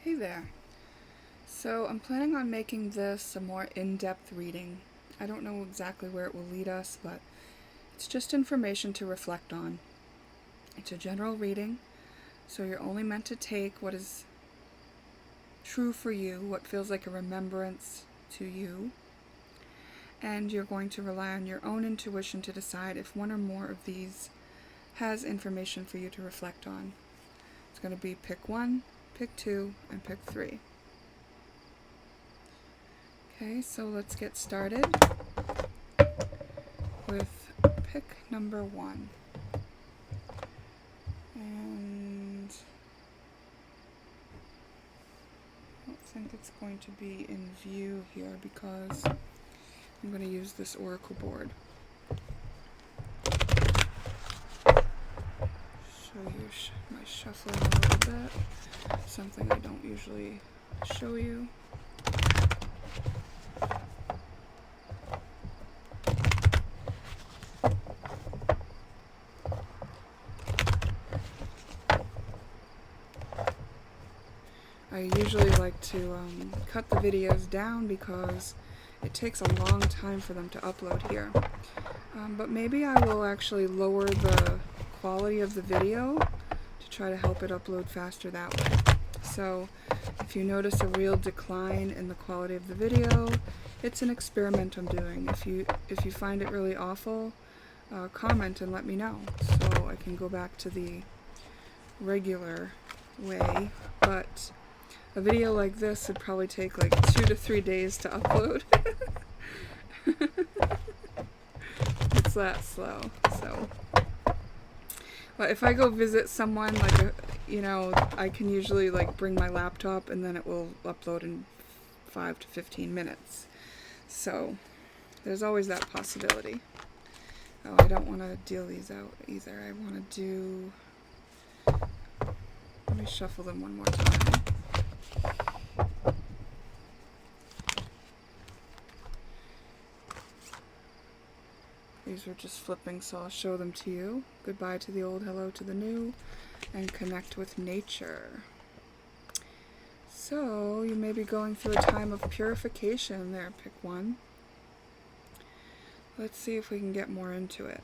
Hey there. So I'm planning on making this a more in-depth reading. I don't know exactly where it will lead us, but it's just information to reflect on. It's a general reading, so you're only meant to take what is true for you, what feels like a remembrance to you, and you're going to rely on your own intuition to decide if one or more of these has information for you to reflect on. It's going to be pick 1, pick 2, and pick 3. Okay, so let's get started with pick number 1. And I don't think it's going to be in view here because I'm going to use this oracle board. Show you my shuffling a little bit, something I don't usually show you. I usually like to cut the videos down because it takes a long time for them to upload here. But maybe I will actually lower the quality of the video to try to help it upload faster that way. So if you notice a real decline in the quality of the video, it's an experiment I'm doing. If you find it really awful, comment and let me know so I can go back to the regular way. But a video like this would probably take like 2 to 3 days to upload. It's that slow. So, but if I go visit someone, I can usually bring my laptop and then it will upload in 5 to 15 minutes. So there's always that possibility. Oh, I don't want to deal these out either. I want to do. Let me shuffle them one more time. These were just flipping, so I'll show them to you. Goodbye to the old, hello to the new, and connect with nature. So, you may be going through a time of purification there, pick 1. Let's see if we can get more into it.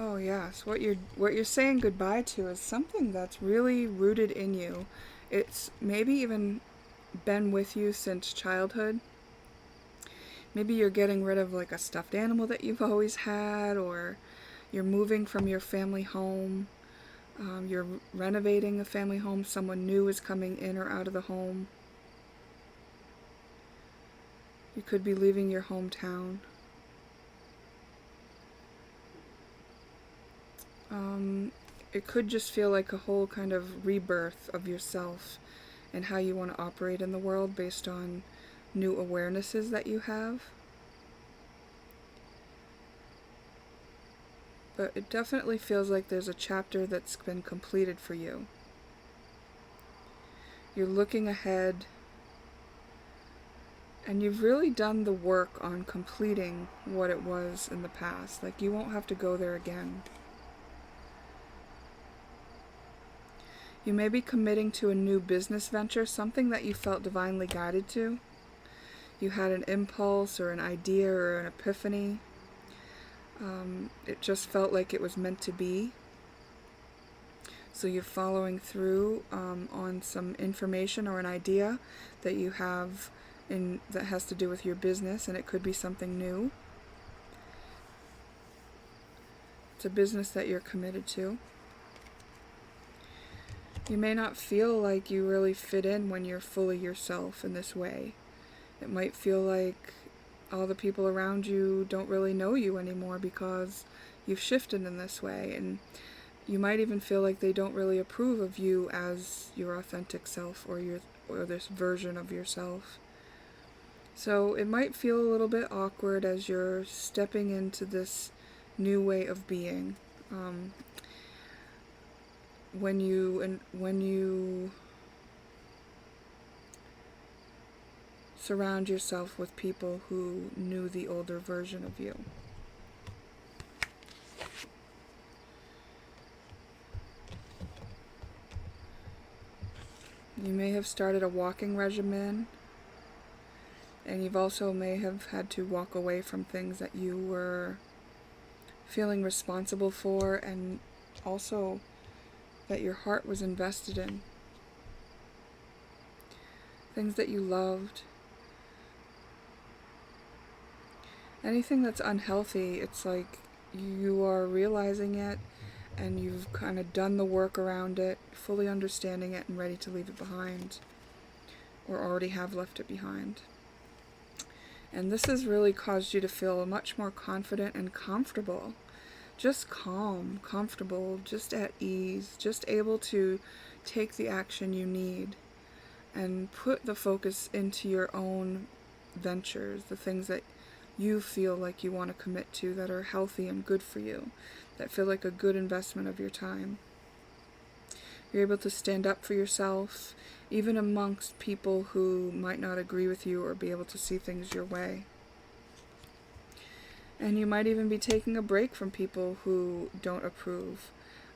Oh yes, what you're saying goodbye to is something that's really rooted in you. It's maybe even been with you since childhood. Maybe you're getting rid of a stuffed animal that you've always had, or you're moving from your family home. You're renovating a family home. Someone new is coming in or out of the home. You could be leaving your hometown. It could just feel like a whole kind of rebirth of yourself and how you want to operate in the world based on new awarenesses that you have. But it definitely feels like there's a chapter that's been completed for you. You're looking ahead, and you've really done the work on completing what it was in the past. You won't have to go there again. You may be committing to a new business venture, something that you felt divinely guided to. You had an impulse or an idea or an epiphany. It just felt like it was meant to be. So you're following through on some information or an idea that you have that has to do with your business, and it could be something new. It's a business that you're committed to. You may not feel like you really fit in when you're fully yourself in this way. It might feel like all the people around you don't really know you anymore because you've shifted in this way, and you might even feel like they don't really approve of you as your authentic self or this version of yourself. So it might feel a little bit awkward as you're stepping into this new way of being. When you surround yourself with people who knew the older version of you. You may have started a walking regimen, and you've also may have had to walk away from things that you were feeling responsible for, and also that your heart was invested in. Things that you loved. Anything that's unhealthy, it's like you are realizing it, and you've kind of done the work around it, fully understanding it and ready to leave it behind, or already have left it behind. And this has really caused you to feel much more confident and comfortable. Just calm, comfortable, just at ease, just able to take the action you need and put the focus into your own ventures, the things that you feel like you want to commit to, that are healthy and good for you, that feel like a good investment of your time. You're able to stand up for yourself, even amongst people who might not agree with you or be able to see things your way. And you might even be taking a break from people who don't approve,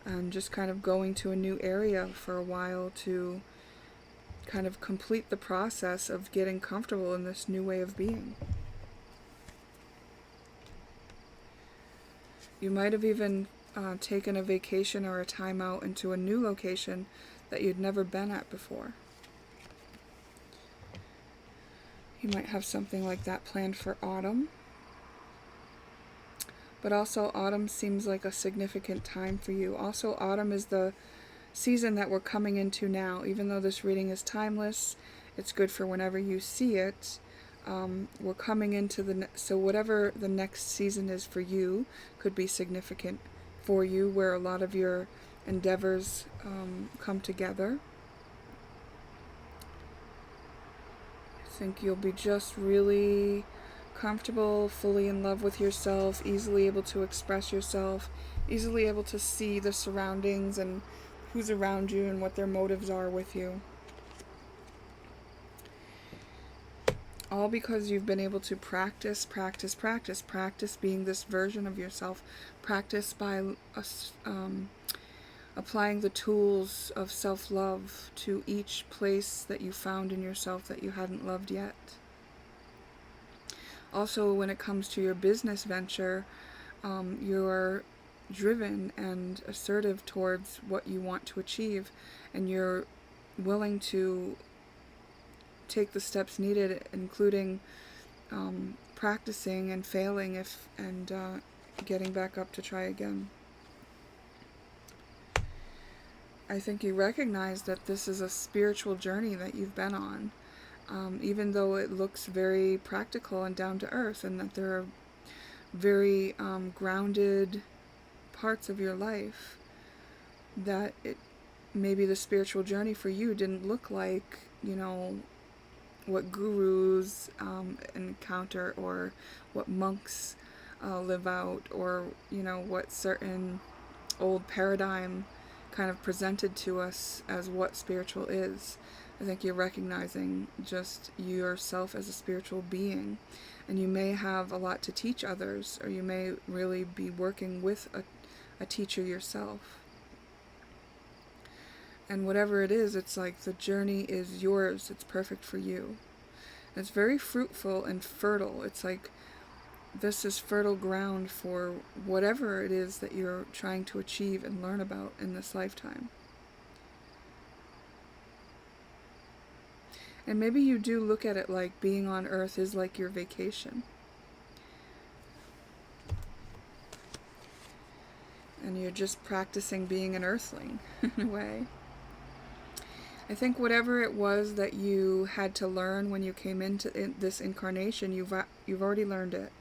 and just kind of going to a new area for a while to kind of complete the process of getting comfortable in this new way of being. You might have even taken a vacation or a time out into a new location that you'd never been at before. You might have something like that planned for autumn. But also autumn seems like a significant time for you. Also, autumn is the season that we're coming into now. Even though this reading is timeless, it's good for whenever you see it. We're coming into so whatever the next season is for you could be significant for you, where a lot of your endeavors come together. I think you'll be just really comfortable, fully in love with yourself, easily able to express yourself, easily able to see the surroundings and who's around you and what their motives are with you. All because you've been able to practice being this version of yourself. Practice by applying the tools of self-love to each place that you found in yourself that you hadn't loved yet. Also, when it comes to your business venture, you're driven and assertive towards what you want to achieve, and you're willing to take the steps needed, including practicing and failing and getting back up to try again. I think you recognize that this is a spiritual journey that you've been on, even though it looks very practical and down to earth, and that there are very grounded parts of your life, that maybe the spiritual journey for you didn't look like, what gurus encounter, or what monks live out, or what certain old paradigm kind of presented to us as what spiritual is. I think you're recognizing just yourself as a spiritual being, and you may have a lot to teach others, or you may really be working with a teacher yourself. And whatever it is, it's like the journey is yours. It's perfect for you. It's very fruitful and fertile. It's like this is fertile ground for whatever it is that you're trying to achieve and learn about in this lifetime. And maybe you do look at it like being on Earth is like your vacation. And you're just practicing being an earthling, in a way. I think whatever it was that you had to learn when you came into this incarnation, you've already learned it.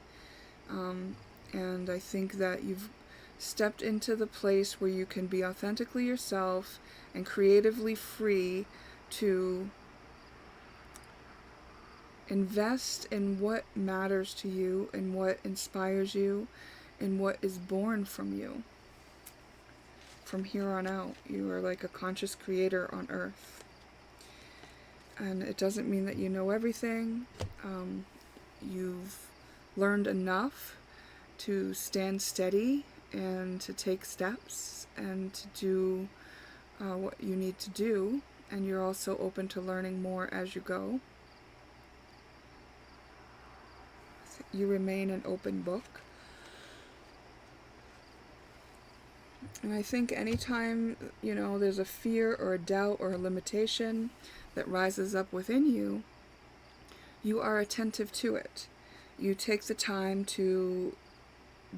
And I think that you've stepped into the place where you can be authentically yourself and creatively free to invest in what matters to you, and what inspires you, and what is born from you. From here on out, you are like a conscious creator on Earth. And it doesn't mean that you know everything. You've learned enough to stand steady and to take steps and to do what you need to do. And you're also open to learning more as you go. You remain an open book. And I think anytime, there's a fear or a doubt or a limitation that rises up within you, you are attentive to it. You take the time to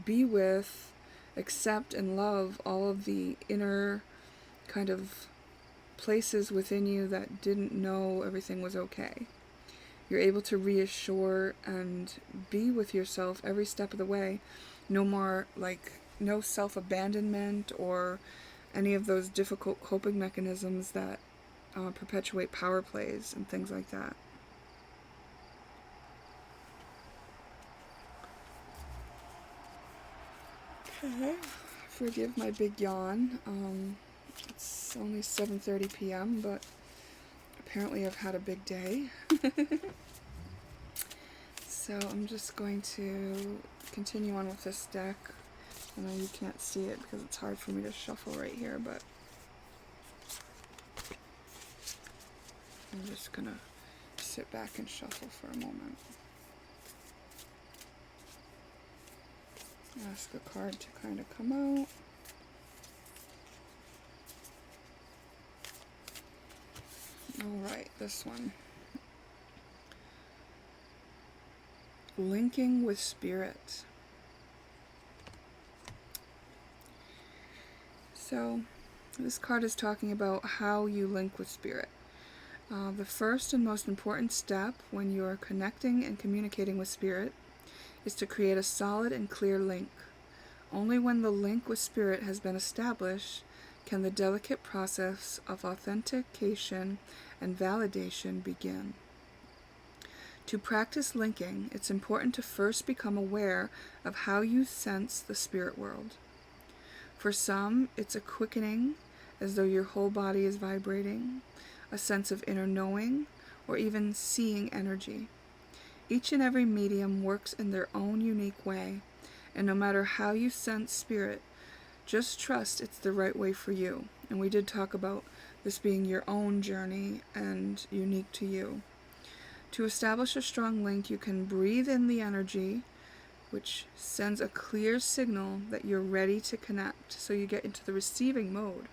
be with, accept, and love all of the inner kind of places within you that didn't know everything was okay. You're able to reassure and be with yourself every step of the way. No self-abandonment or any of those difficult coping mechanisms that perpetuate power plays and things like that. Okay, forgive my big yawn. It's only 7:30 p.m., but apparently I've had a big day. So I'm just going to continue on with this deck. I know you can't see it because it's hard for me to shuffle right here, but I'm just going to sit back and shuffle for a moment. Ask a card to kind of come out. Alright, this one. Linking with spirit. So, this card is talking about how you link with spirit. The first and most important step when you're connecting and communicating with spirit is to create a solid and clear link. Only when the link with spirit has been established can the delicate process of authentication and validation begin. To practice linking, it's important to first become aware of how you sense the spirit world. For some, it's a quickening, as though your whole body is vibrating, a sense of inner knowing, or even seeing energy. Each and every medium works in their own unique way, and no matter how you sense spirit, just trust it's the right way for you. And we did talk about this being your own journey and unique to you. To establish a strong link, you can breathe in the energy, which sends a clear signal that you're ready to connect, so you get into the receiving mode.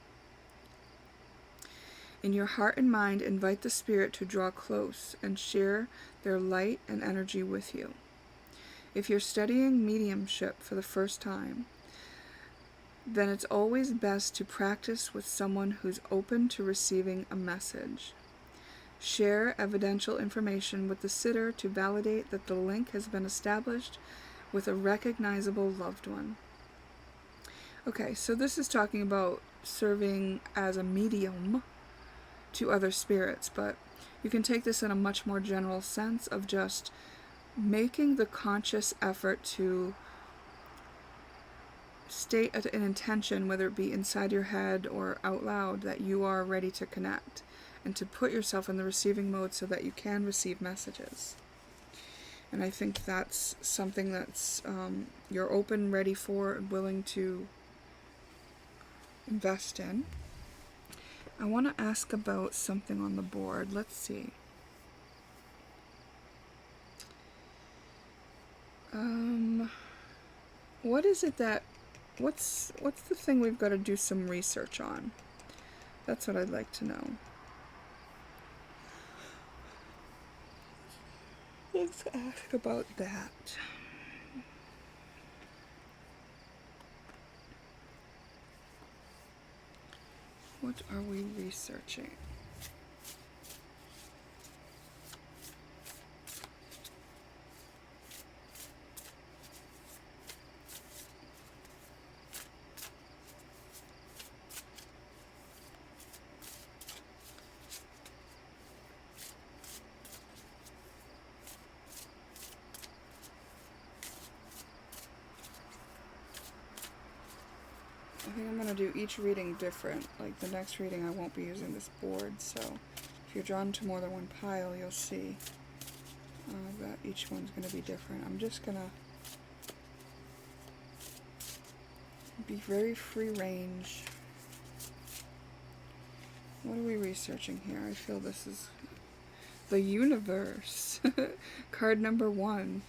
In your heart and mind, invite the spirit to draw close and share their light and energy with you. If you're studying mediumship for the first time, then it's always best to practice with someone who's open to receiving a message. Share evidential information with the sitter to validate that the link has been established with a recognizable loved one. Okay, so this is talking about serving as a medium to other spirits, but you can take this in a much more general sense of just making the conscious effort to state an intention, whether it be inside your head or out loud, that you are ready to connect, and to put yourself in the receiving mode so that you can receive messages. And I think that's something that's you're open, ready for, and willing to invest in. I want to ask about something on the board. Let's see. What is it that, what's the thing we've got to do some research on? That's what I'd like to know. Let's ask about that. What are we researching? I think I'm going to do each reading different. Like the next reading I won't be using this board, so If you're drawn to more than one pile, you'll see that each one's going to be different. I'm just going to be very free range. What are we researching here? I feel this is the universe. Card number 1.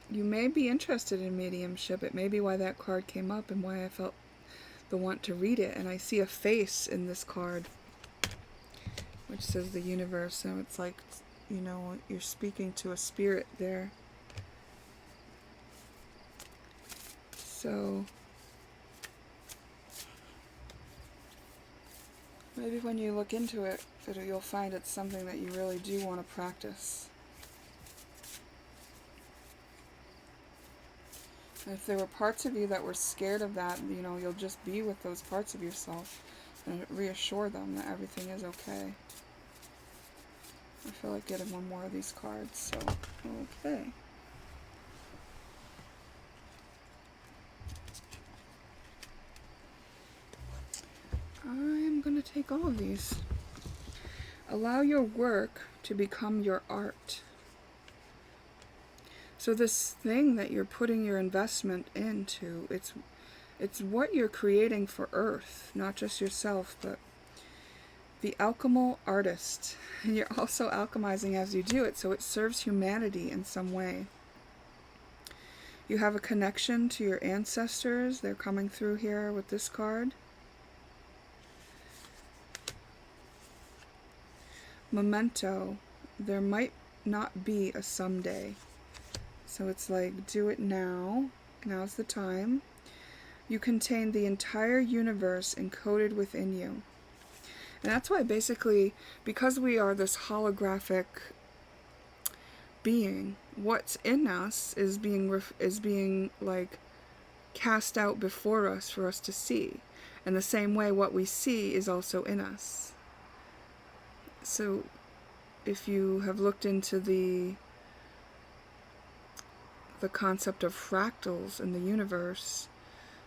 You may be interested in mediumship. It may be why that card came up and why I felt the want to read it. And I see a face in this card, which says the universe. So it's like, you know, you're speaking to a spirit there. So maybe when you look into it, you'll find it's something that you really do want to practice. And if there were parts of you that were scared of that, you know, you'll just be with those parts of yourself and reassure them that everything is okay. I feel like getting one more of these cards, so okay. I'm going to take all of these. Allow your work to become your art. So this thing that you're putting your investment into, it's what you're creating for Earth, not just yourself, but the alchemical artist. And you're also alchemizing as you do it, so it serves humanity in some way. You have a connection to your ancestors. They're coming through here with this card. Memento. There might not be a someday. So it's like, do it now. Now's the time. You contain the entire universe encoded within you. And that's why basically, because we are this holographic being, what's in us is being like cast out before us for us to see. And the same way what we see is also in us. So if you have looked into the concept of fractals in the universe,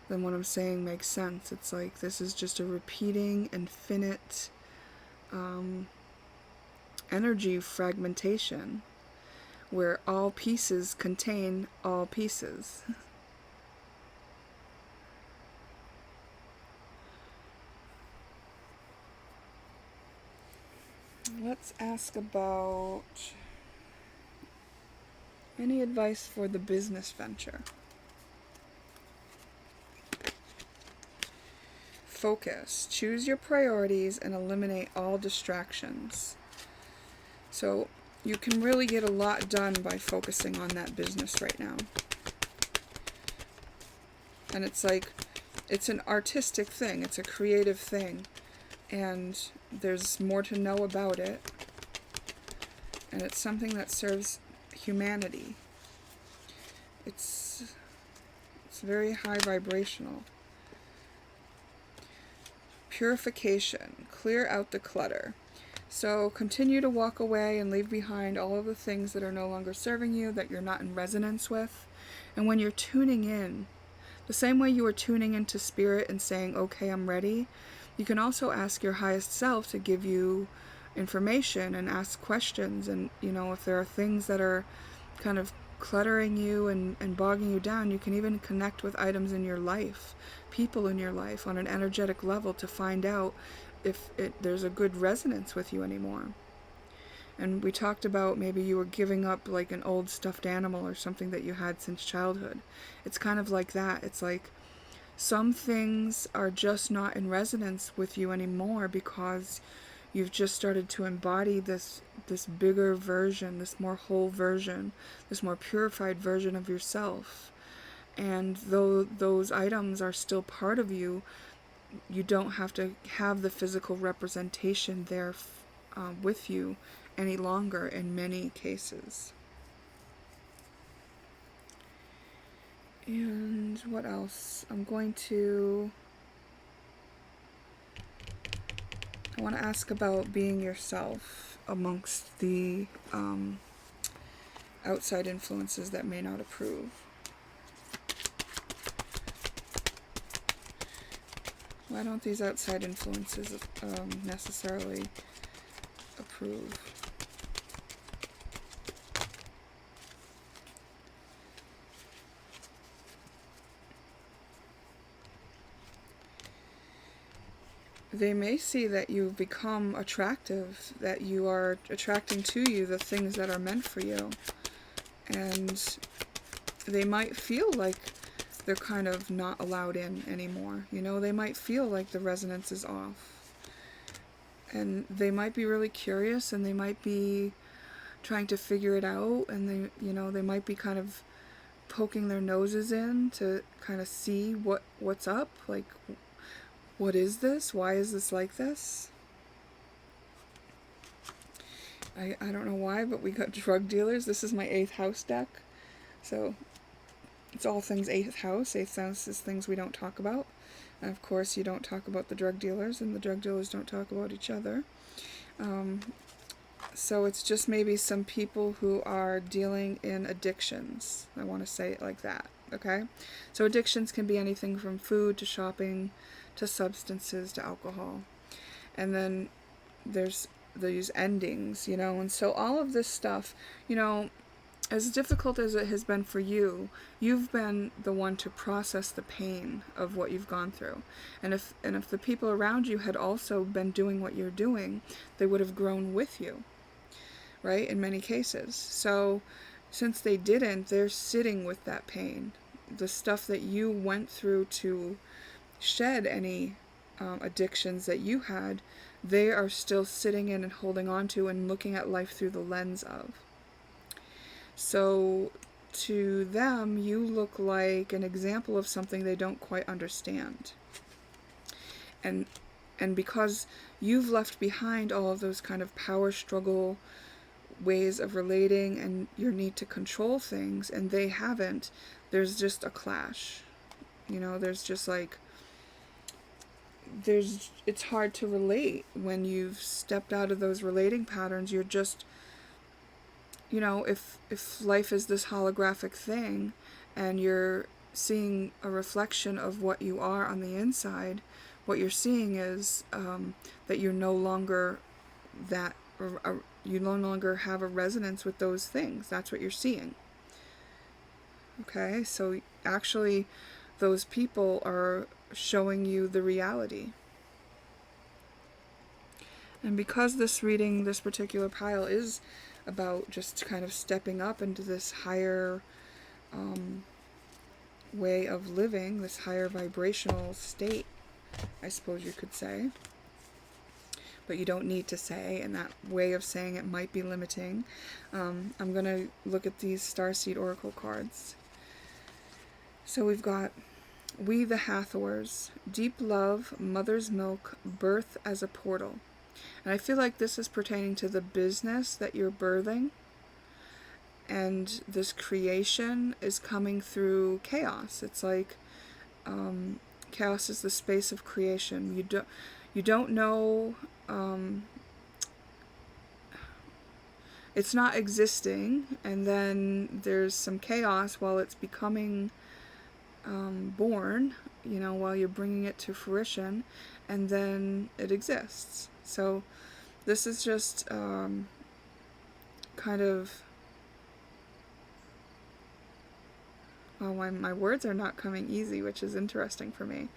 then what I'm saying makes sense. It's like this is just a repeating, infinite energy fragmentation where all pieces contain all pieces. Let's ask about any advice for the business venture. Focus. Choose your priorities and eliminate all distractions. So you can really get a lot done by focusing on that business right now. And it's like, it's an artistic thing. It's a creative thing. And there's more to know about it. And it's something that serves humanity. It's very high vibrational. Purification. Clear out the clutter. So continue to walk away and leave behind all of the things that are no longer serving you, that you're not in resonance with. And when you're tuning in, the same way you are tuning into spirit and saying, okay, I'm ready, you can also ask your highest self to give you information and ask questions. And, you know, if there are things that are kind of cluttering you and bogging you down, you can even connect with items in your life, people in your life on an energetic level to find out if there's a good resonance with you anymore. And we talked about maybe you were giving up like an old stuffed animal or something that you had since childhood. It's kind of like that. It's like some things are just not in resonance with you anymore because you've just started to embody this bigger version, this more whole version, this more purified version of yourself. And though those items are still part of you, you don't have to have the physical representation there with you any longer in many cases. And what else? I want to ask about being yourself amongst the outside influences that may not approve. Why don't these outside influences necessarily approve? They may see that you've become attractive, that you are attracting to you the things that are meant for you. And they might feel like they're kind of not allowed in anymore. You know, they might feel like the resonance is off. And they might be really curious, and they might be trying to figure it out, and they might be kind of poking their noses in to kind of see what's up, like, what is this? Why is this like this? I don't know why, but we got drug dealers. This is my 8th house deck. So it's all things 8th house. 8th house is things we don't talk about. And of course, you don't talk about the drug dealers, and the drug dealers don't talk about each other. So it's just maybe some people who are dealing in addictions. I want to say it like that, okay? So addictions can be anything from food to shopping to substances to alcohol. And then there's these endings, you know, and so all of this stuff, you know, as difficult as it has been for you, you've been the one to process the pain of what you've gone through. And if the people around you had also been doing what you're doing, they would have grown with you, right? In many cases. So since they didn't, they're sitting with that pain. The stuff that you went through to shed any addictions that you had, they are still sitting in and holding on to and looking at life through the lens of. So to them, you look like an example of something they don't quite understand. And because you've left behind all of those kind of power struggle ways of relating and your need to control things, and they haven't, there's just a clash. You know, there's just like, it's hard to relate when you've stepped out of those relating patterns. You're just, you know, if life is this holographic thing and you're seeing a reflection of what you are on the inside, what you're seeing is that you're no longer that, you no longer have a resonance with those things. That's what you're seeing. Okay, so actually those people are showing you the reality. And because this reading, this particular pile, is about just kind of stepping up into this higher way of living, this higher vibrational state, I suppose you could say. But you don't need to say, and that way of saying it might be limiting. I'm going to look at these Starseed Oracle cards. So we've got We the Hathors, Deep Love, Mother's Milk, Birth as a Portal. And I feel like this is pertaining to the business that you're birthing. And this creation is coming through chaos. It's like chaos is the space of creation. You don't know, it's not existing, and then there's some chaos while it's becoming born, you know, while you're bringing it to fruition, and then it exists. So this is just kind of, well, my words are not coming easy, which is interesting for me,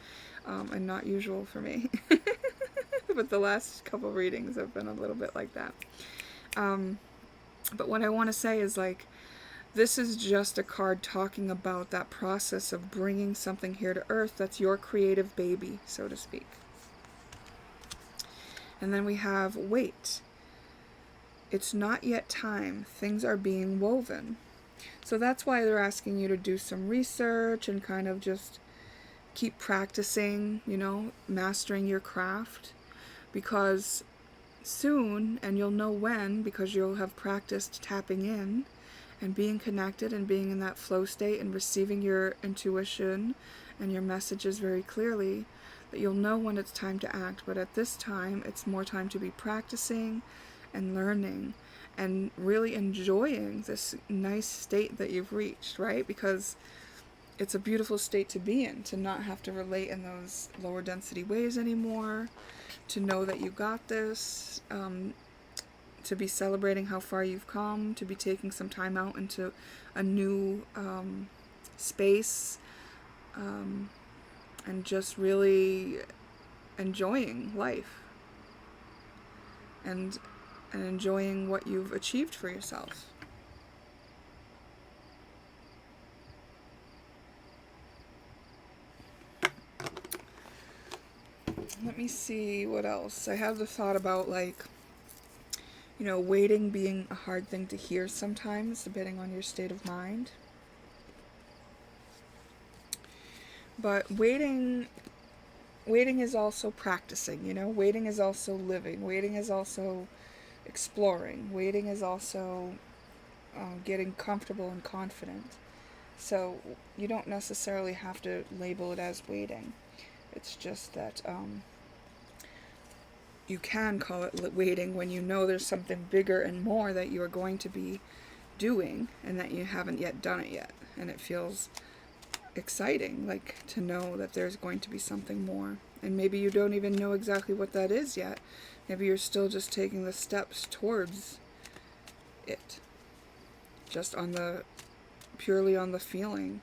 and not usual for me. But the last couple readings have been a little bit like that. But what I want to say is, like, this is just a card talking about that process of bringing something here to earth that's your creative baby, so to speak. And then we have Wait. It's not yet time. Things are being woven. So that's why they're asking you to do some research and kind of just keep practicing, you know, mastering your craft. Because soon, and you'll know when, because you'll have practiced tapping in and being connected and being in that flow state and receiving your intuition and your messages very clearly, that you'll know when it's time to act. But at this time, it's more time to be practicing and learning and really enjoying this nice state that you've reached, right? Because it's a beautiful state to be in, to not have to relate in those lower density ways anymore, to know that you got this, to be celebrating how far you've come, to be taking some time out into a new space, and just really enjoying life and enjoying what you've achieved for yourself. Let me see what else. I have the thought about, like, you know, waiting being a hard thing to hear sometimes, depending on your state of mind. But waiting is also practicing, you know? Waiting is also living. Waiting is also exploring. Waiting is also getting comfortable and confident. So you don't necessarily have to label it as waiting. It's just that you can call it waiting when you know there's something bigger and more that you are going to be doing and that you haven't yet done it yet. And it feels exciting, like, to know that there's going to be something more. And maybe you don't even know exactly what that is yet. Maybe you're still just taking the steps towards it. Just on the, purely on the feeling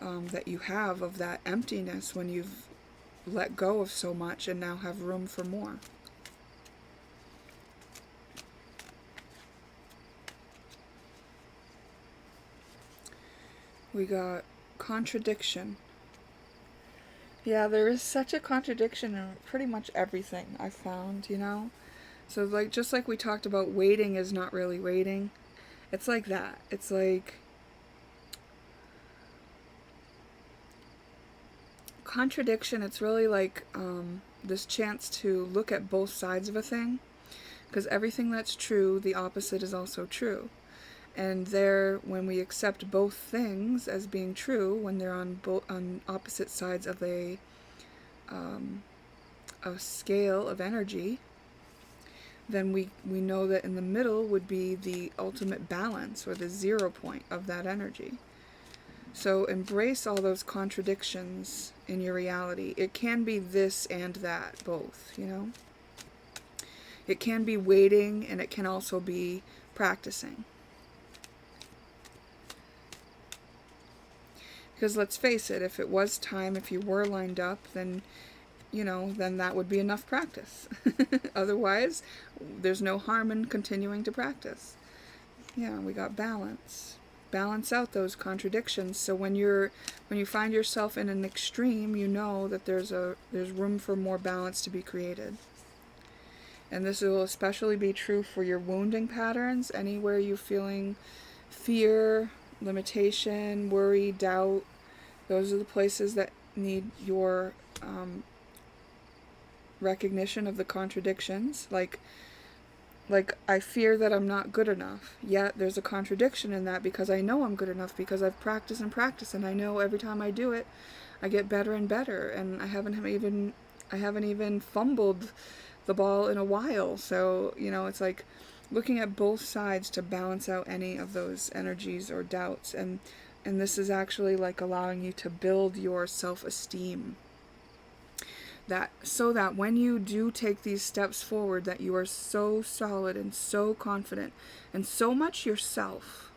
that you have of that emptiness when you've let go of so much and now have room for more. We got contradiction. Yeah, there is such a contradiction in pretty much everything I found, you know? So, like, just like we talked about, waiting is not really waiting. It's like that. It's like contradiction. It's really like this chance to look at both sides of a thing, because everything that's true, the opposite is also true. And there, when we accept both things as being true, when they're on opposite sides of a scale of energy, then we know that in the middle would be the ultimate balance, or the 0 point of that energy. So embrace all those contradictions in your reality. It can be this and that, both, you know? It can be waiting, and it can also be practicing. Because let's face it, if it was time, if you were lined up, then, you know, then that would be enough practice. Otherwise, there's no harm in continuing to practice. Yeah, we got balance. Balance out those contradictions. So when you find yourself in an extreme, you know that there's room for more balance to be created. And this will especially be true for your wounding patterns. Anywhere you're feeling fear, limitation, worry, doubt, those are the places that need your recognition of the contradictions. Like I fear that I'm not good enough. Yet there's a contradiction in that, because I know I'm good enough, because I've practiced and practiced, and I know every time I do it, I get better and better, and I haven't even fumbled the ball in a while. So, you know, it's like looking at both sides to balance out any of those energies or doubts. And this is actually like allowing you to build your self-esteem. So that when you do take these steps forward, that you are so solid and so confident and so much yourself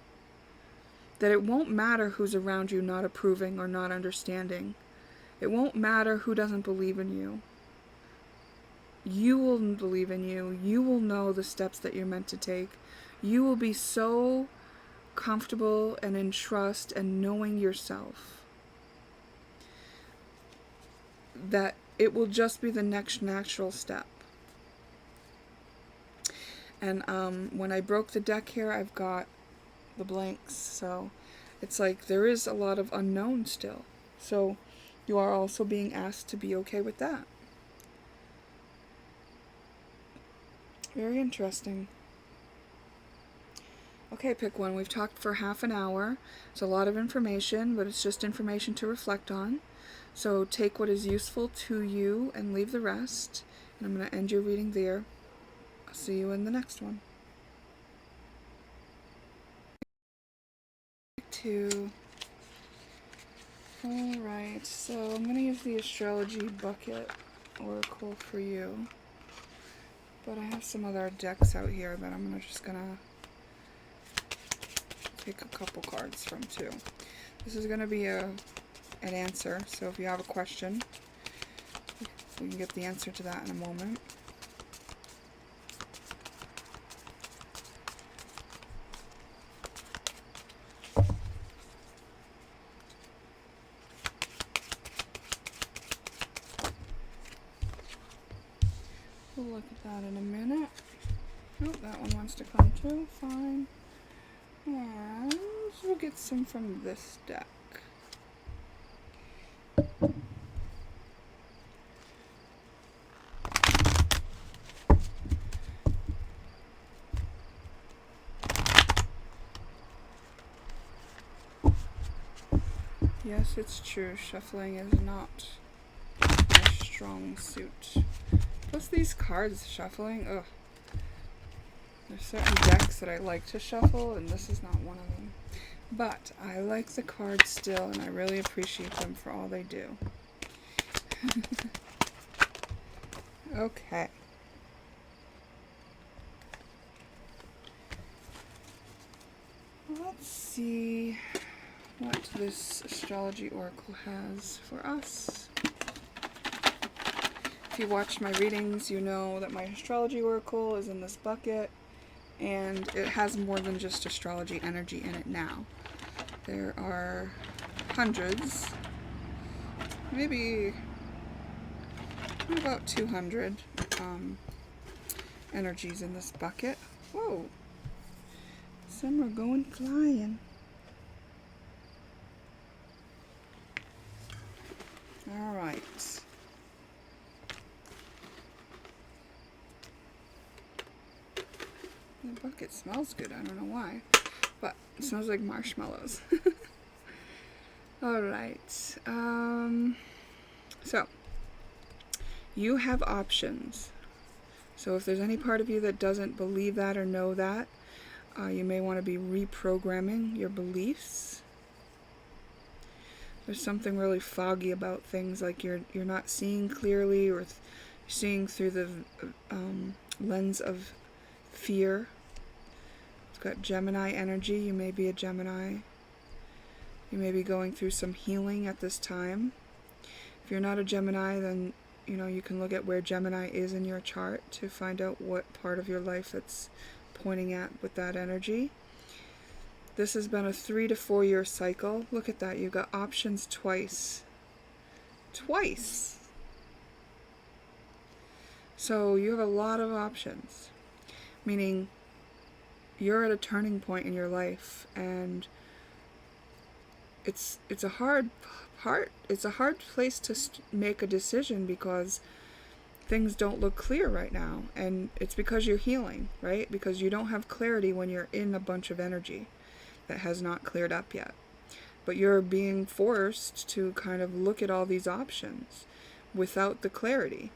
that it won't matter who's around you not approving or not understanding. It won't matter who doesn't believe in you. You will believe in you. You will know the steps that you're meant to take. You will be so comfortable and in trust and knowing yourself that it will just be the next natural step. And when I broke the deck here, I've got the blanks. So it's like there is a lot of unknown still. So you are also being asked to be okay with that. Very interesting. Okay, pick one. We've talked for half an hour. It's a lot of information, but it's just information to reflect on. So take what is useful to you and leave the rest. And I'm going to end your reading there. I'll see you in the next one. To Alright, so I'm going to use the astrology bucket oracle for you. But I have some other decks out here that I'm just going to take a couple cards from too. This is going to be an answer, so if you have a question, we can get the answer to that in a moment. We'll look at that in a minute. Oh, that one wants to come too. Fine. And we'll get some from this deck. Yes, it's true. Shuffling is not my strong suit. Plus these cards shuffling, ugh. There's certain decks that I like to shuffle, and this is not one of them. But I like the cards still, and I really appreciate them for all they do. Okay. Let's see what this astrology oracle has for us. If you watched my readings, you know that my astrology oracle is in this bucket, and it has more than just astrology energy in it now. There are hundreds, maybe about 200 energies in this bucket. Whoa, some are going flying. All right. The bucket smells good, I don't know why, but it smells like marshmallows. Alright, so, you have options. So if there's any part of you that doesn't believe that or know that, you may want to be reprogramming your beliefs. There's something really foggy about things, like you're not seeing clearly, or seeing through the lens of fear. It's got Gemini energy. You may be a Gemini. You may be going through some healing at this time. If you're not a Gemini, then you can look at where Gemini is in your chart to find out what part of your life it's pointing at with that energy. This has been a 3 to 4 year cycle. Look at that. You've got options twice. Twice! So you have a lot of options. Meaning you're at a turning point in your life, and it's a hard place to make a decision, because things don't look clear right now, and it's because you're healing, right? Because you don't have clarity when you're in a bunch of energy that has not cleared up yet. But you're being forced to kind of look at all these options without the clarity.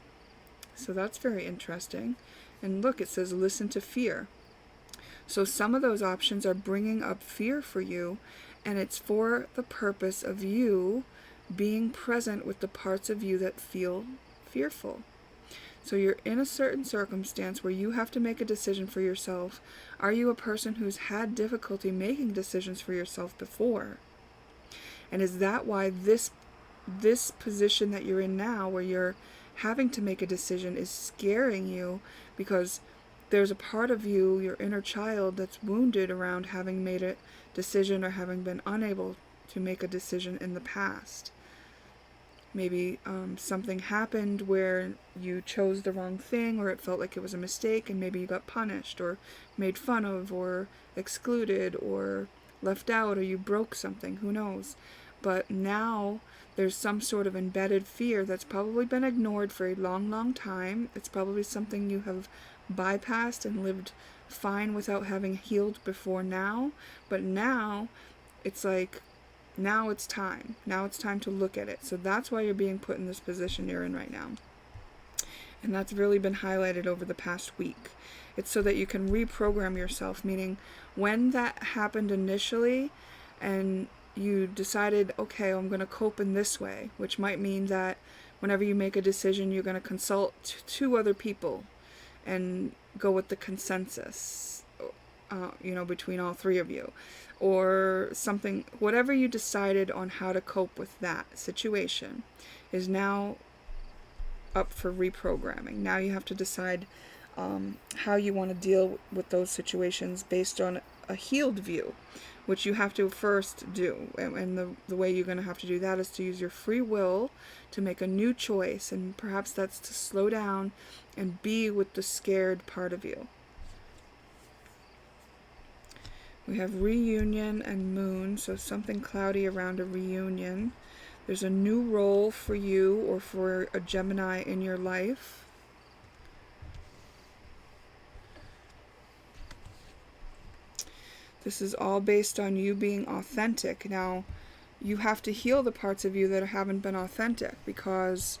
So that's very interesting. And look, it says listen to fear. So some of those options are bringing up fear for you, and it's for the purpose of you being present with the parts of you that feel fearful. So you're in a certain circumstance where you have to make a decision for yourself. Are you a person who's had difficulty making decisions for yourself before? And is that why this position that you're in now, where you're having to make a decision, is scaring you? Because there's a part of you, your inner child, that's wounded around having made a decision or having been unable to make a decision in the past. Maybe something happened where you chose the wrong thing, or it felt like it was a mistake, and maybe you got punished or made fun of or excluded or left out, or you broke something, who knows. But now there's some sort of embedded fear that's probably been ignored for a long, long time. It's probably something you have bypassed and lived fine without having healed before now. But now it's like, now it's time. Now it's time to look at it. So that's why you're being put in this position you're in right now. And that's really been highlighted over the past week. It's so that you can reprogram yourself, meaning when that happened initially, and you decided, okay, I'm going to cope in this way, which might mean that whenever you make a decision, you're going to consult two other people and go with the consensus, between all three of you. Or something, whatever you decided on how to cope with that situation is now up for reprogramming. Now you have to decide how you want to deal with those situations based on a healed view, which you have to first do. And the way you're going to have to do that is to use your free will to make a new choice, and perhaps that's to slow down and be with the scared part of you. We have reunion and moon, so something cloudy around a reunion. There's a new role for you or for a Gemini in your life. This is all based on you being authentic. Now, you have to heal the parts of you that haven't been authentic, because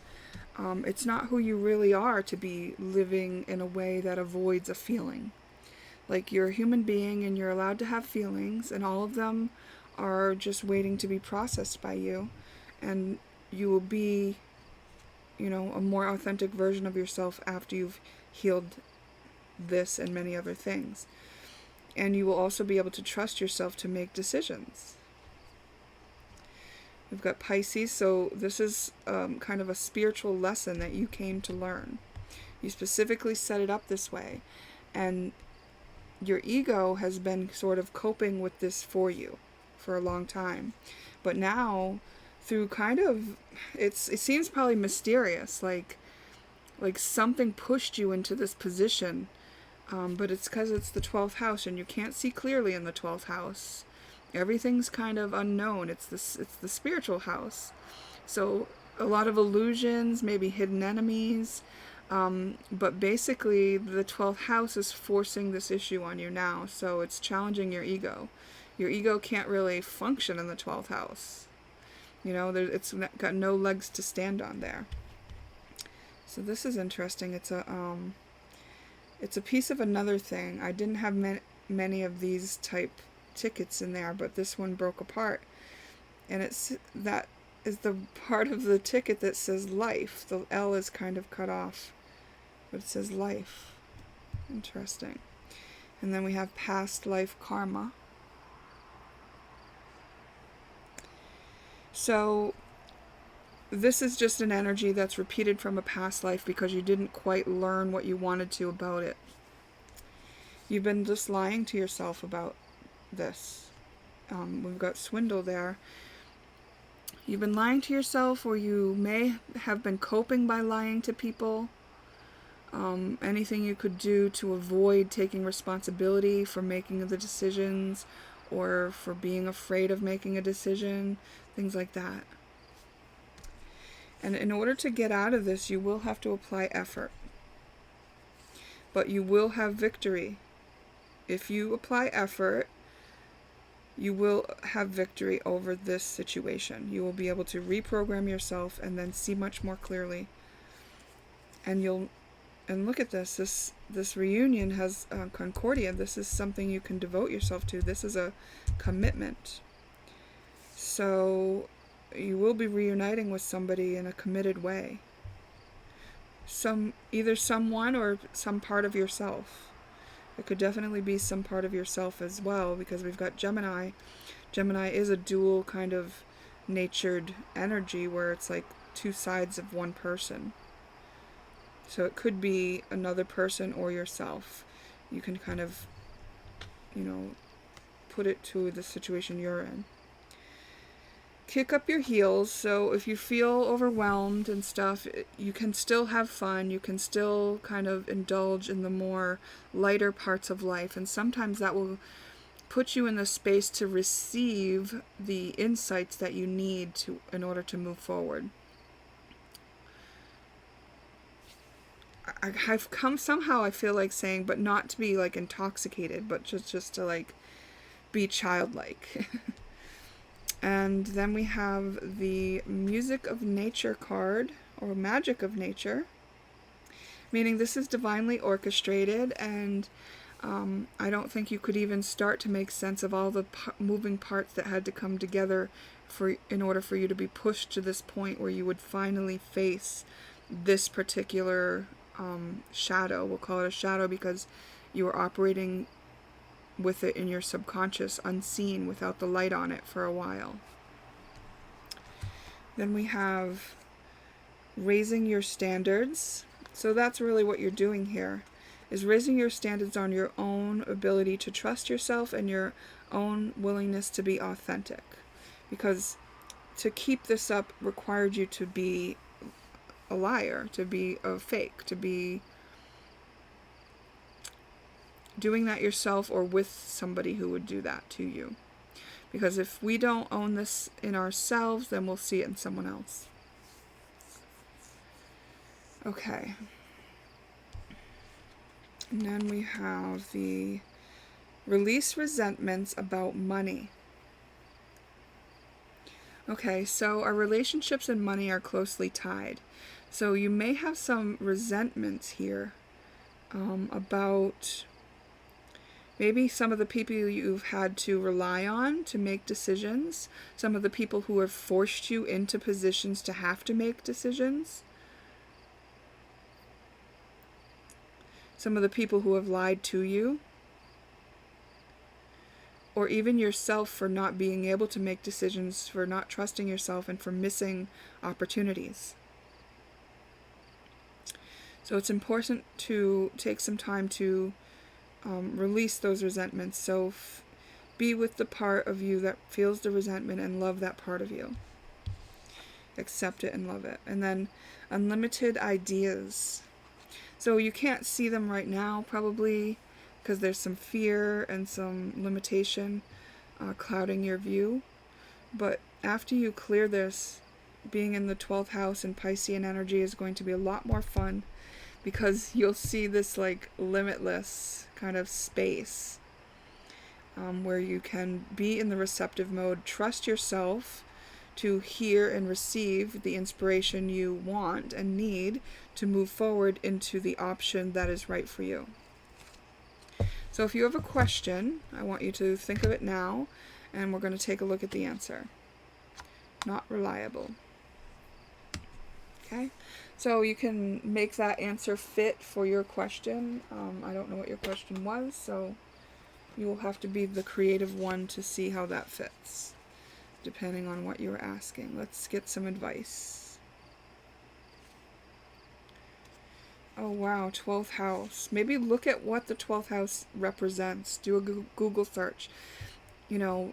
it's not who you really are to be living in a way that avoids a feeling. Like, you're a human being and you're allowed to have feelings, and all of them are just waiting to be processed by you. And you will be, a more authentic version of yourself after you've healed this and many other things. And you will also be able to trust yourself to make decisions. We've got Pisces, so this is kind of a spiritual lesson that you came to learn. You specifically set it up this way. And your ego has been sort of coping with this for you for a long time. But now, through kind of, it seems probably mysterious, like something pushed you into this position, but it's because it's the 12th house and you can't see clearly in the 12th house. Everything's kind of unknown. It's the spiritual house. So a lot of illusions, maybe hidden enemies, but basically the 12th house is forcing this issue on you now, so it's challenging your ego. Your ego can't really function in the 12th house. It's got no legs to stand on there. So this is interesting. It's a piece of another thing. I didn't have many of these type tickets in there, but this one broke apart. And that is the part of the ticket that says life. The L is kind of cut off, but it says life. Interesting. And then we have past life karma. So this is just an energy that's repeated from a past life because you didn't quite learn what you wanted to about it. You've been just lying to yourself about this. We've got swindle there. You've been lying to yourself, or you may have been coping by lying to people. Anything you could do to avoid taking responsibility for making the decisions, or for being afraid of making a decision, things like that. And in order to get out of this, you will have to apply effort. But you will have victory. If you apply effort, you will have victory over this situation. You will be able to reprogram yourself and then see much more clearly. And look at this reunion has Concordia. This is something you can devote yourself to. This is a commitment. So you will be reuniting with somebody in a committed way. Either someone or some part of yourself. It could definitely be some part of yourself as well, because we've got Gemini. Gemini is a dual kind of natured energy where it's like two sides of one person. So it could be another person or yourself. You can kind of, put it to the situation you're in. Kick up your heels. So if you feel overwhelmed and stuff, you can still have fun. You can still kind of indulge in the more lighter parts of life. And sometimes that will put you in the space to receive the insights that you need in order to move forward. I've come somehow, I feel like saying, but not to be like intoxicated, but just to like be childlike. And then we have the Music of Nature card, or Magic of Nature, meaning this is divinely orchestrated, and I don't think you could even start to make sense of all the moving parts that had to come together in order for you to be pushed to this point where you would finally face this particular shadow. We'll call it a shadow because you were operating with it in your subconscious, unseen, without the light on it for a while. Then we have raising your standards. So that's really what you're doing here, is raising your standards on your own ability to trust yourself and your own willingness to be authentic. Because to keep this up required you to be a liar, to be a fake, to be doing that yourself or with somebody who would do that to you. Because if we don't own this in ourselves, then we'll see it in someone else. Okay. And then we have the release resentments about money. Okay, so our relationships and money are closely tied. So you may have some resentments here about maybe some of the people you've had to rely on to make decisions, some of the people who have forced you into positions to have to make decisions, some of the people who have lied to you, or even yourself for not being able to make decisions, for not trusting yourself, and for missing opportunities. So it's important to take some time to release those resentments. So be with the part of you that feels the resentment and love that part of you. Accept it and love it. And then unlimited ideas. So you can't see them right now, probably, because there's some fear and some limitation clouding your view. But after you clear this, being in the 12th house and Piscean energy is going to be a lot more fun, because you'll see this like limitless kind of space where you can be in the receptive mode, trust yourself to hear and receive the inspiration you want and need to move forward into the option that is right for you. So if you have a question, I want you to think of it now, and we're going to take a look at the answer. Not reliable. Okay? So you can make that answer fit for your question. I don't know what your question was, so you will have to be the creative one to see how that fits, depending on what you were asking. Let's get some advice. Oh wow, 12th house. Maybe look at what the 12th house represents. Do a Google search. You know,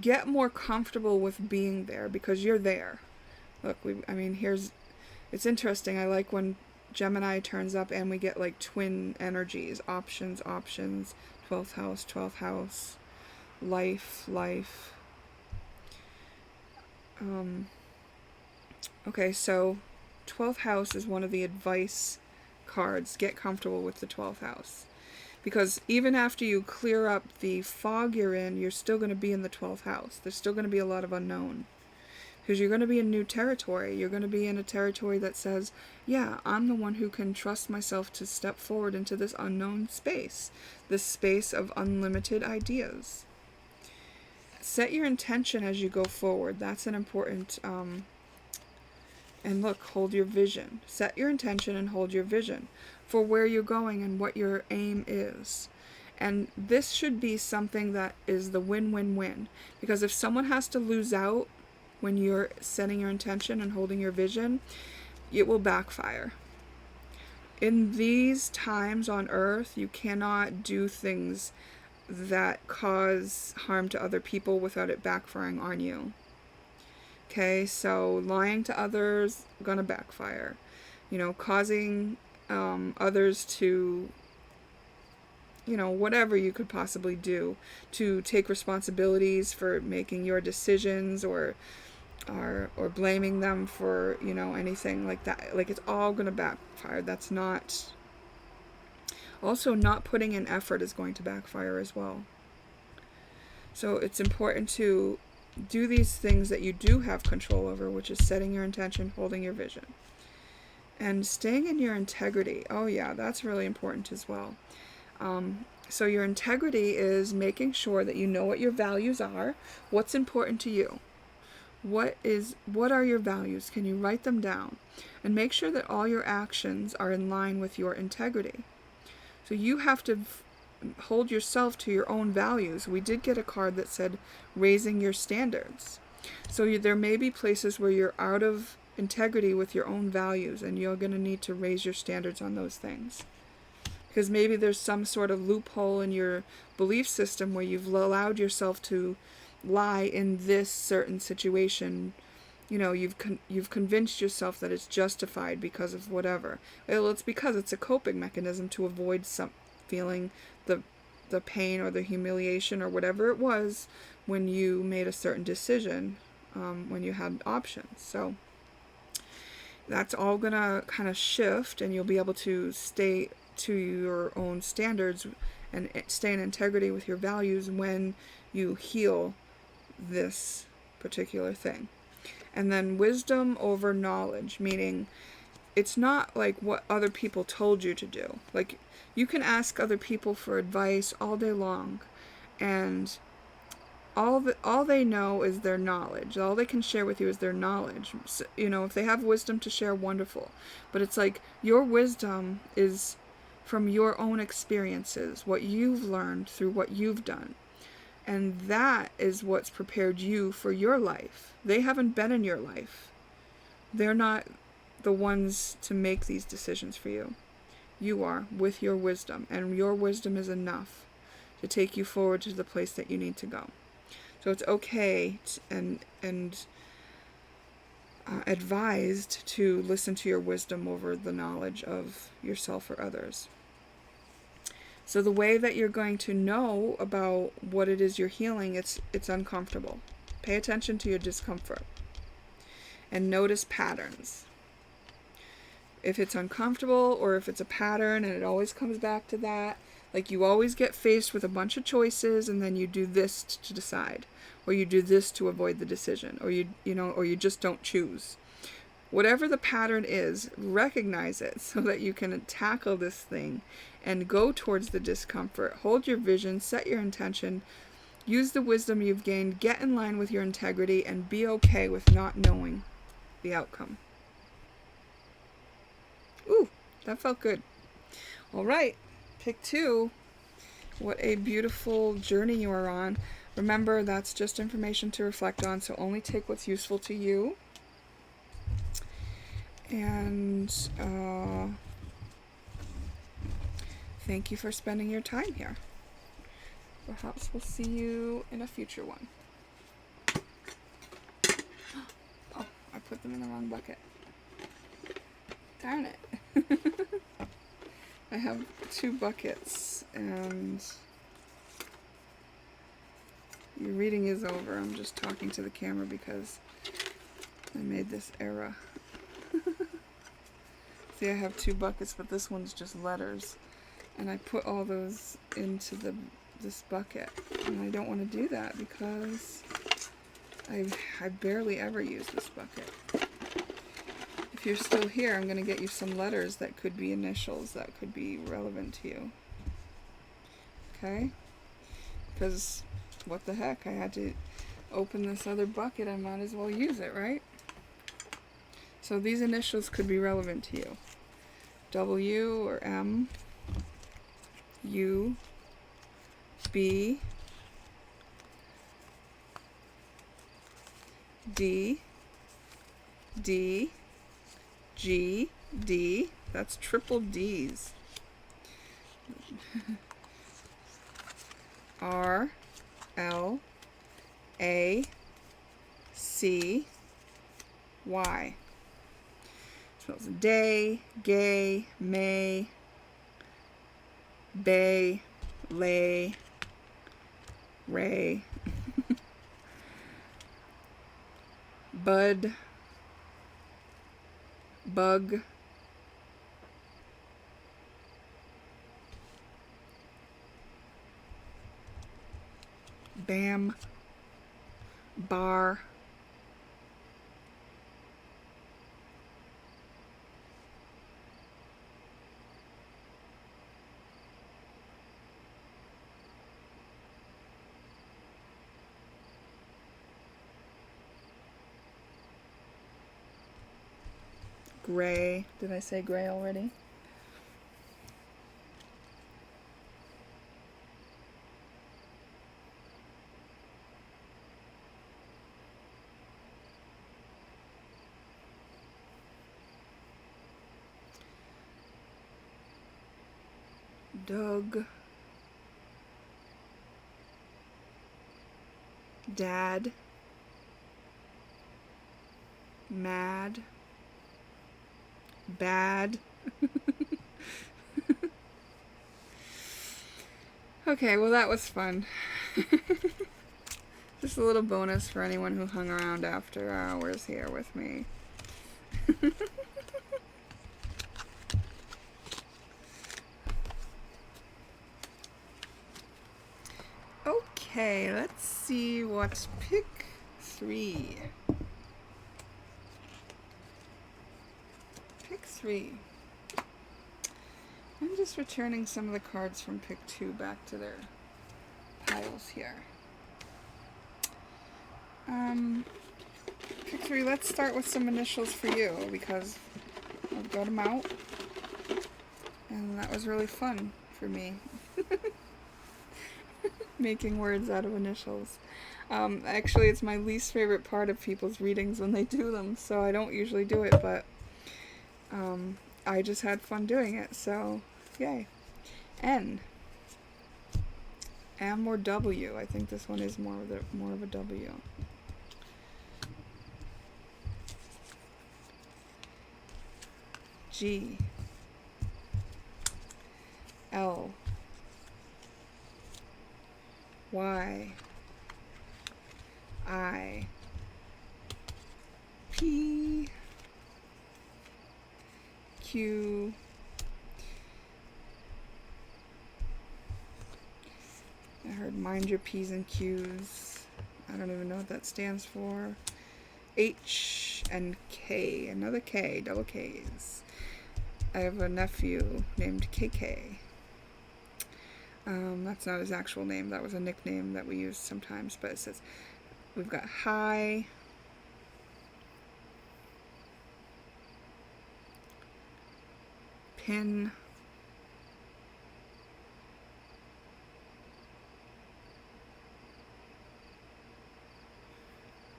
get more comfortable with being there, because you're there. Look, it's interesting. I like when Gemini turns up and we get like twin energies, options, 12th house, life. Okay, so 12th house is one of the advice cards. Get comfortable with the 12th house. Because even after you clear up the fog you're in, you're still going to be in the 12th house. There's still going to be a lot of unknown. Because you're going to be in new territory. You're going to be in a territory that says, yeah, I'm the one who can trust myself to step forward into this unknown space. This space of unlimited ideas. Set your intention as you go forward. That's an important... and look, hold your vision. Set your intention and hold your vision for where you're going and what your aim is. And this should be something that is the win-win-win. Because if someone has to lose out when you're setting your intention and holding your vision, it will backfire. In these times on Earth, you cannot do things that cause harm to other people without it backfiring on you. Okay, so lying to others, gonna backfire. You know, causing others to, you know, whatever you could possibly do to take responsibilities for making your decisions, or blaming them for, you know, anything like that. Like, it's all gonna backfire. That's not... Also, not putting in effort is going to backfire as well. So it's important to do these things that you do have control over, which is setting your intention, holding your vision. And staying in your integrity. Oh yeah, that's really important as well. So your integrity is making sure that you know what your values are, what's important to you. What are your values? Can you write them down? And make sure that all your actions are in line with your integrity. So you have to hold yourself to your own values. We did get a card that said raising your standards. So there may be places where you're out of integrity with your own values, and you're going to need to raise your standards on those things. Because maybe there's some sort of loophole in your belief system where you've allowed yourself to lie in this certain situation. You know, you've convinced yourself that it's justified because of whatever. Well, it's because it's a coping mechanism to avoid feeling the pain or the humiliation or whatever it was when you made a certain decision, when you had options. So that's all gonna kind of shift, and you'll be able to stay to your own standards and stay in integrity with your values when you heal this particular thing. And then wisdom over knowledge, meaning it's not like what other people told you to do. Like, you can ask other people for advice all day long, and all they know is their knowledge. All they can share with you is their knowledge. So, you know, if they have wisdom to share, wonderful. But it's like your wisdom is from your own experiences, what you've learned through what you've done. And that is what's prepared you for your life. They haven't been in your life. They're not the ones to make these decisions for you. You are, with your wisdom, and your wisdom is enough to take you forward to the place that you need to go. So it's okay and advised to listen to your wisdom over the knowledge of yourself or others. So the way that you're going to know about what it is you're healing, it's uncomfortable. Pay attention to your discomfort and notice patterns. If it's uncomfortable or if it's a pattern and it always comes back to that, like you always get faced with a bunch of choices and then you do this to decide, or you do this to avoid the decision, or or you just don't choose. Whatever the pattern is, recognize it so that you can tackle this thing and go towards the discomfort. Hold your vision, set your intention, use the wisdom you've gained, get in line with your integrity, and be okay with not knowing the outcome. Ooh, that felt good. All right, pick 2. What a beautiful journey you are on. Remember, that's just information to reflect on, so only take what's useful to you. And thank you for spending your time here. Perhaps we'll see you in a future one. Oh, I put them in the wrong bucket. Darn it. I have 2 buckets, and your reading is over. I'm just talking to the camera because I made this error. See, I have 2 buckets, but this one's just letters. And I put all those into this bucket. And I don't want to do that because I barely ever use this bucket. If you're still here, I'm going to get you some letters that could be initials that could be relevant to you. Okay? Because what the heck, I had to open this other bucket, I might as well use it, right? So these initials could be relevant to you. W or M, U, B, D, D, G, D. That's triple D's. R, L, A, C, Y. Smells day, gay, may, bay, lay, ray, bud, bug, bam, bar, gray. Did I say gray already? Doug. Dad. Mad. Bad. Okay, well that was fun. Just a little bonus for anyone who hung around after hours here with me. Okay, let's see what's pick 3. Pick 3. I'm just returning some of the cards from pick 2 back to their piles here. Pick 3, let's start with some initials for you because I've got them out and that was really fun for me. Making words out of initials. Actually, it's my least favorite part of people's readings when they do them, so I don't usually do it, but I just had fun doing it, so yay. N. M or W. I think this one is more of a W. G. L. Y. I. P. Q. I heard mind your P's and Q's. I don't even know what that stands for. H and K. Another K. Double K's. I have a nephew named KK. That's not his actual name. That was a nickname that we used sometimes, but it says we've got high, pin,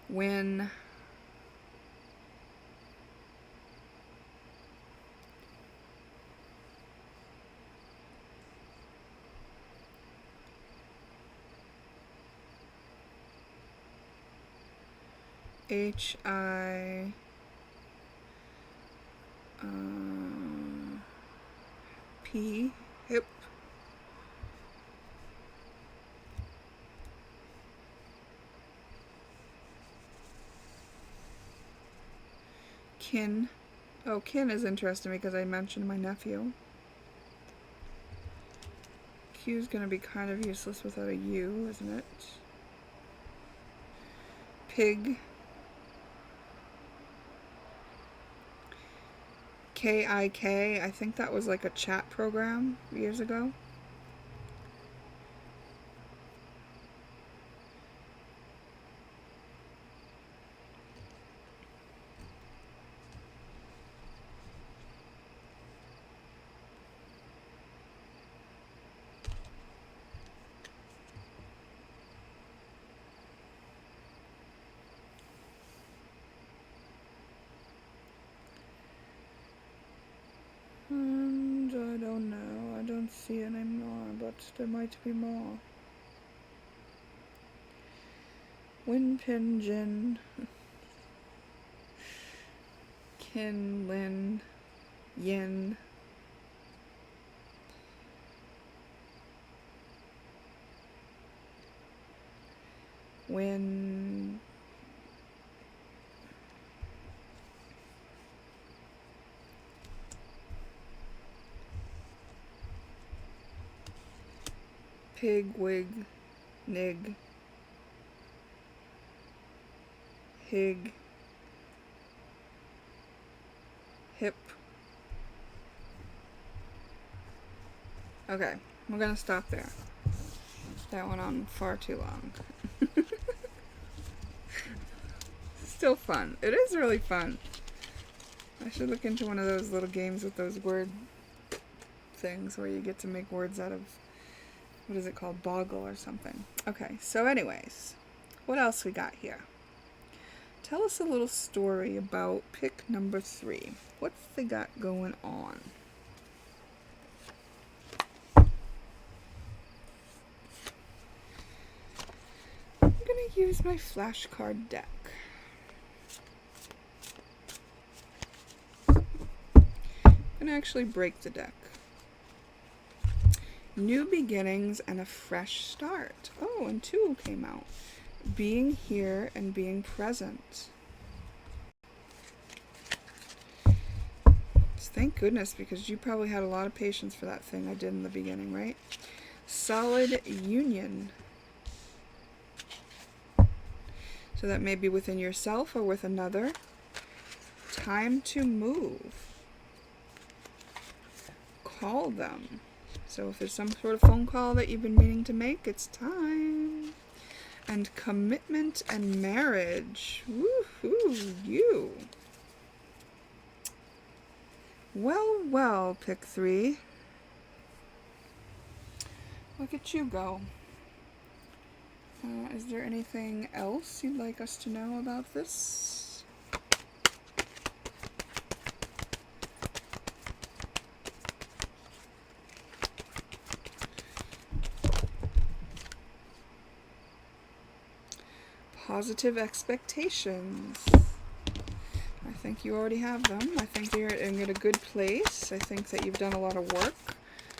win, H I P, hip, kin. Oh, kin is interesting because I mentioned my nephew. Q is going to be kind of useless without a U, isn't it? Pig. KIK, I think that was like a chat program years ago. And I don't know, I don't see any more, but there might be more. Win, pin, Jin, Kin, Lin, Yin, Win, Pig, Wig, Nig, Hig, Hip. Okay, we're gonna stop there. That went on far too long. Still fun. It is really fun. I should look into one of those little games with those word things where you get to make words out of, what is it called, boggle or something. Okay, so anyways, what else we got here? Tell us a little story about pick number 3. What's they got going on? I'm going to use my flashcard deck. I'm going to actually break the deck. New beginnings and a fresh start. Oh, and 2 came out. Being here and being present. Thank goodness, because you probably had a lot of patience for that thing I did in the beginning, right? Solid union. So that may be within yourself or with another. Time to move. Call them. So if there's some sort of phone call that you've been meaning to make, it's time. And commitment and marriage. Woohoo, you. Well, well, pick 3. Look at you go. Is there anything else you'd like us to know about this? Positive expectations. I think you already have them. I think you're in a good place. I think that you've done a lot of work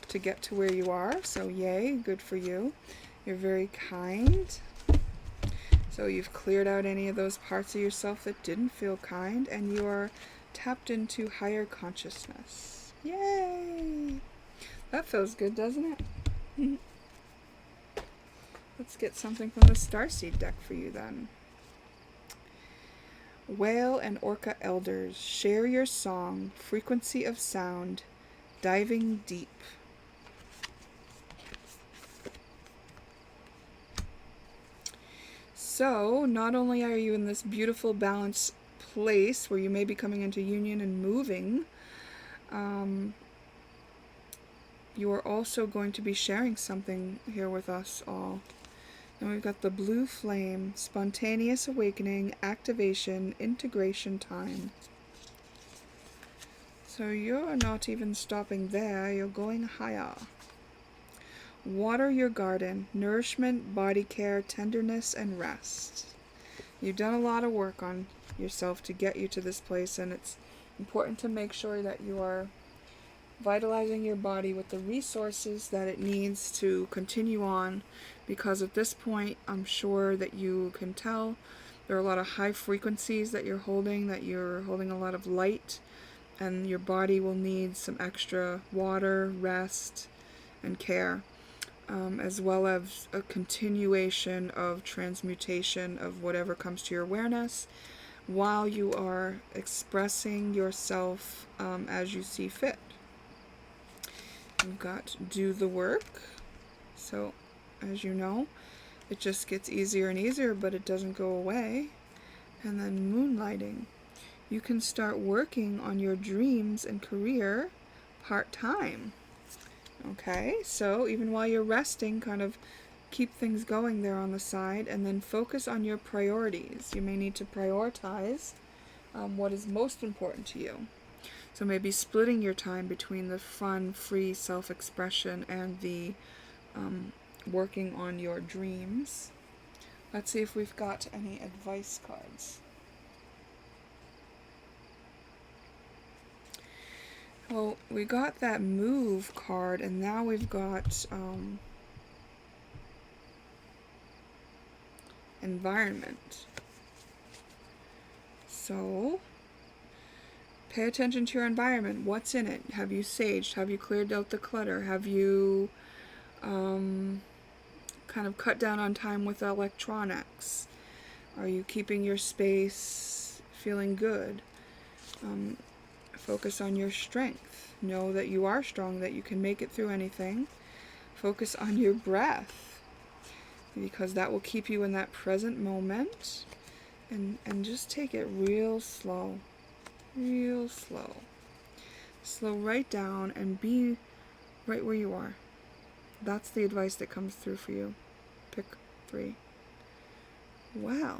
to get to where you are. So yay, good for you. You're very kind. So you've cleared out any of those parts of yourself that didn't feel kind, and you are tapped into higher consciousness. Yay! That feels good, doesn't it? Let's get something from the Starseed deck for you then. Whale and Orca Elders, share your song, frequency of sound, diving deep. So, not only are you in this beautiful balanced place where you may be coming into union and moving, you are also going to be sharing something here with us all. And we've got the blue flame, spontaneous awakening, activation, integration time. So you're not even stopping there, you're going higher. Water your garden, nourishment, body care, tenderness, and rest. You've done a lot of work on yourself to get you to this place, and it's important to make sure that you are vitalizing your body with the resources that it needs to continue on, because at this point I'm sure that you can tell there are a lot of high frequencies that you're holding a lot of light, and your body will need some extra water, rest, and care, as well as a continuation of transmutation of whatever comes to your awareness while you are expressing yourself as you see fit. You've got do the work. So, as you know, it just gets easier and easier, but it doesn't go away. And then moonlighting. You can start working on your dreams and career part-time. Okay, so even while you're resting, kind of keep things going there on the side, and then focus on your priorities. You may need to prioritize what is most important to you. So maybe splitting your time between the fun, free self-expression and the working on your dreams. Let's see if we've got any advice cards. Well, we got that move card, and now we've got environment. So pay attention to your environment. What's in it? Have you saged? Have you cleared out the clutter? Have you kind of cut down on time with electronics? Are you keeping your space feeling good? Focus on your strength. Know that you are strong, that you can make it through anything. Focus on your breath, because that will keep you in that present moment. And just take it real slow. real slow. Slow right down and be right where you are. That's the advice that comes through for you. Pick 3. Wow.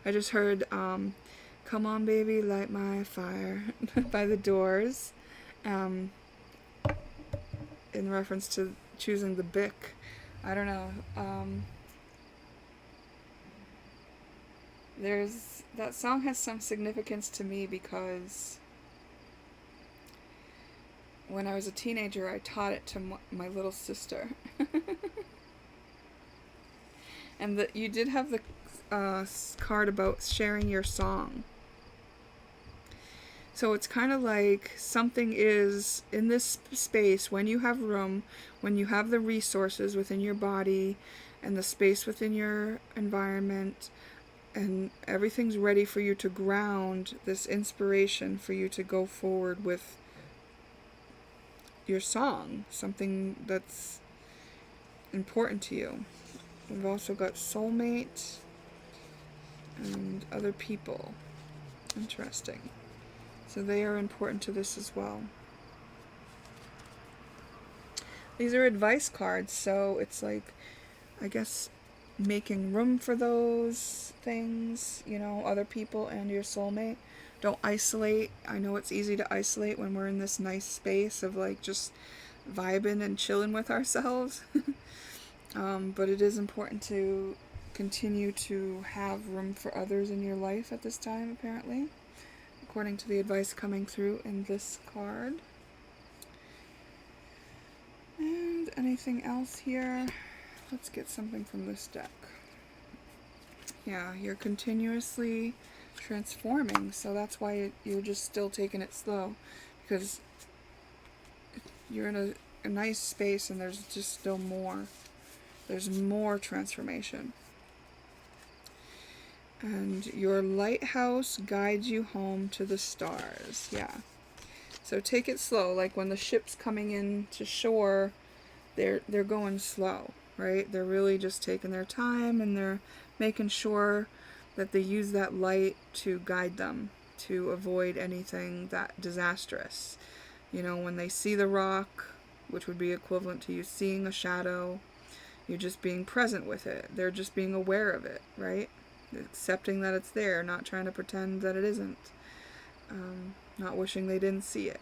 I just heard Come On Baby, Light My Fire by The Doors, in reference to choosing the Bic. I don't know. That song has some significance to me because when I was a teenager, I taught it to my little sister. And you did have the card about sharing your song. So it's kind of like something is in this space when you have room, when you have the resources within your body and the space within your environment, and everything's ready for you to ground this inspiration for you to go forward with your song, something that's important to you. We've also got soulmate and other people. Interesting. So they are important to this as well. These are advice cards, so it's like, I guess, making room for those things, you know, other people and your soulmate. Don't isolate. I know it's easy to isolate when we're in this nice space of like just vibing and chilling with ourselves. But it is important to continue to have room for others in your life at this time, apparently, according to the advice coming through in this card. And anything else here? Let's get something from this deck. Yeah, you're continuously transforming, so that's why you're just still taking it slow, because you're in a nice space and there's just still more. There's more transformation. And your lighthouse guides you home to the stars. Yeah. So take it slow. Like when the ship's coming in to shore, they're going slow, right? They're really just taking their time and they're making sure that they use that light to guide them to avoid anything that disastrous. You know, when they see the rock, which would be equivalent to you seeing a shadow, you're just being present with it. They're just being aware of it, right? Accepting that it's there, not trying to pretend that it isn't. Not wishing they didn't see it.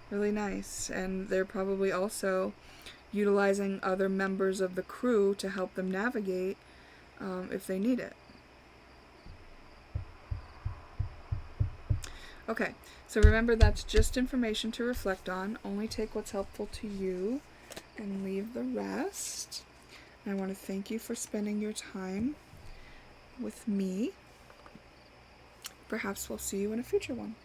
Really nice. And they're probably also utilizing other members of the crew to help them navigate if they need it. Okay, so remember that's just information to reflect on. Only take what's helpful to you and leave the rest. And I want to thank you for spending your time with me. Perhaps we'll see you in a future one.